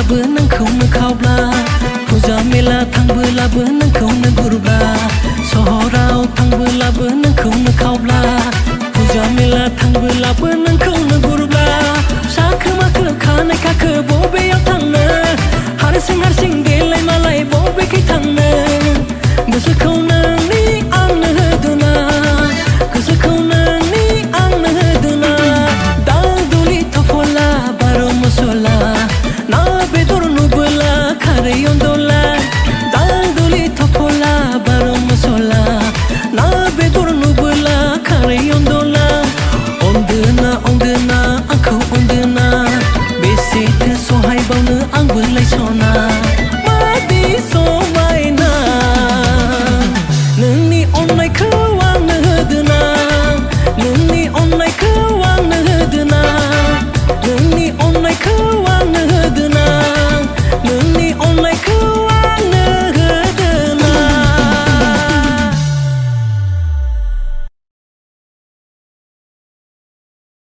थांबोलाबो नोंखौनो खावब्ला फुजा मेला थांबोलाबो नोंखौनो गुरब्ला सहराव थांबोलाबो नोंखौनो खावब्ला फुजा मेला थांबोलाबो नोंखौनो गुरब्ला साखो माखो खानाय खाखो बबेयाव थांनो हारसिं हारसिं देलाय मालाय बबेखै थांनो गोसोखौ नोंनि आंनो होदोना गोसोखौ नोंनि आंनो होदोना दाल दुलि थफला बार' मसला ना बेदर नुबोला खारै अनदला दाल दुलि थफला बार' मसला ना बेदर नुबोला खारै अनदला अनदोना आंखौ अनदोना बेसेथो सहायबावनो आंबोलाय सना